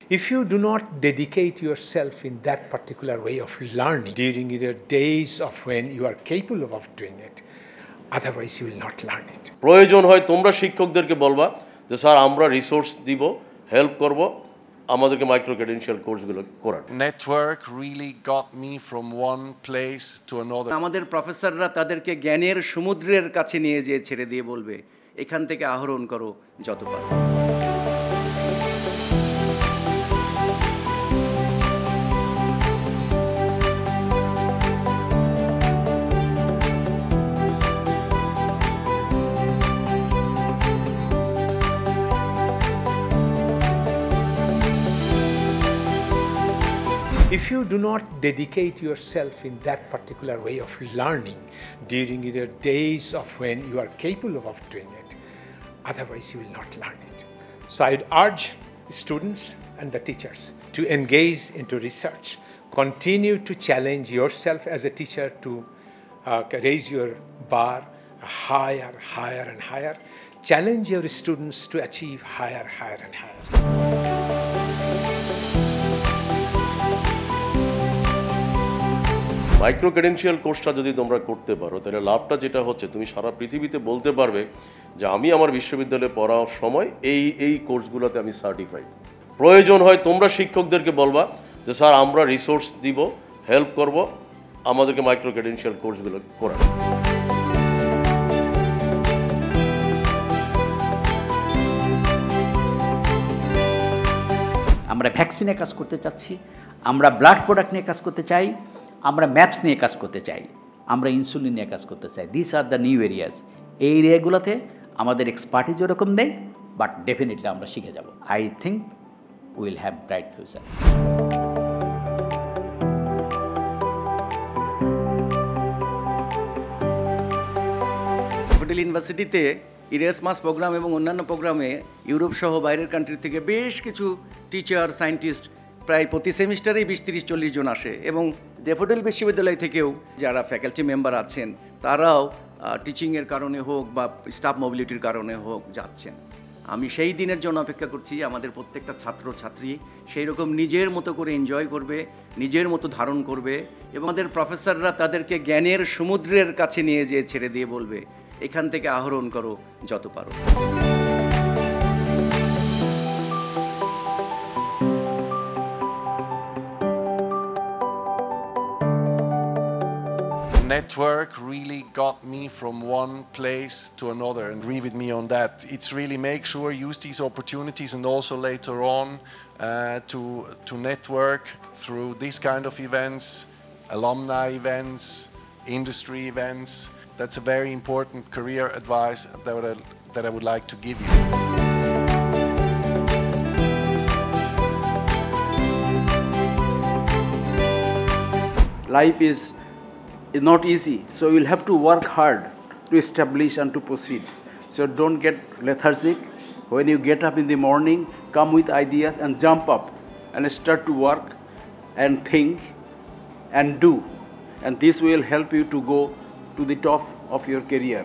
If you do not dedicate yourself in that particular way of learning during your days of when you are capable of doing it, otherwise you will not learn it. প্রয়োজন হয় তোমরা শিক্ষকদেরকে বলবা যে sir আমরা resource দিব, help করব, আমাদেরকে মাইক্রো ক্রেডেনশিয়াল কোর্সগুলো করার। Network really got me from one place to another. আমাদের প্রফেসররা তাদেরকে জ্ঞানের সমুদ্রের কাছে নিয়ে যেয়ে ছেড়ে দিয়ে বলবে এখান থেকে আহরণ করো যত পারো। If you do not dedicate yourself in that particular way of learning during your days of when you are capable of doing it, otherwise you will not learn it. So I'd urge students and the teachers to engage into research, continue to challenge yourself as a teacher to raise your bar higher, higher and higher, challenge your students to achieve higher, higher and higher. Micro credential কোর্সটা যদি তোমরা করতে পারো তাহলে লাভটা যেটা হচ্ছে তুমি সারা পৃথিবীতে বলতে পারবে যে আমি আমার বিশ্ববিদ্যালয়ে পড়ার সময় এই কোর্সগুলোতে আমি সার্টিফাইড। প্রয়োজন হয় তোমরা শিক্ষকদেরকে বলবা যে স্যার আমরা রিসোর্স দিব, হেল্প করব, আমাদেরকে মাইক্রো ক্রেডেনশিয়াল কোর্সগুলো করার। আমরা ভ্যাকসিনে কাজ করতে চাচ্ছি, আমরা ব্লাড প্রোডাক্ট নিয়ে কাজ করতে চাই, আমরা ম্যাপস নিয়ে কাজ করতে চাই, আমরা ইনসুলিন নিয়ে কাজ করতে চাই। This are the new areas. এই এরিয়াগুলোতে আমাদের এক্সপার্টিজ ওরকম নেই, বাট ডেফিনেটলি আমরা শিখে যাব। I think will have bright future. Daffodil ইউনিভার্সিটিতে ইরাসমাস প্রোগ্রাম এবং অন্যান্য প্রোগ্রামে ইউরোপ সহ বাইরের কান্ট্রি থেকে বেশ কিছু টিচার, সায়েন্টিস্ট প্রায় প্রতি সেমিস্টারেই 20-30-40 জন আসে এবং ড্যাফোডিল বিশ্ববিদ্যালয় থেকেও যারা ফ্যাকাল্টি মেম্বার আছেন তারাও টিচিংয়ের কারণে হোক বা স্টাফ মোবিলিটির কারণে হোক যাচ্ছেন। আমি সেই দিনের জন্য অপেক্ষা করছি আমাদের প্রত্যেকটা ছাত্র ছাত্রী সেই রকম নিজের মতো করে এনজয় করবে, নিজের মতো ধারণ করবে এবং আমাদের প্রফেসররা তাদেরকে জ্ঞানের সমুদ্রের কাছে নিয়ে যেয়ে ছেড়ে দিয়ে বলবে এখান থেকে আহরণ করো যত পারো। Network really got me from one place to another, and agree with me on that. It's really make sure use these opportunities and also later on to network through this kind of events, alumni events, industry events. That's a very important career advice that I would like to give you. Life is not easy, so you'll have to work hard to establish and to proceed. So don't get lethargic. When you get up in the morning, come with ideas and jump up and start to work and think and do. And this will help you to go to the top of your career.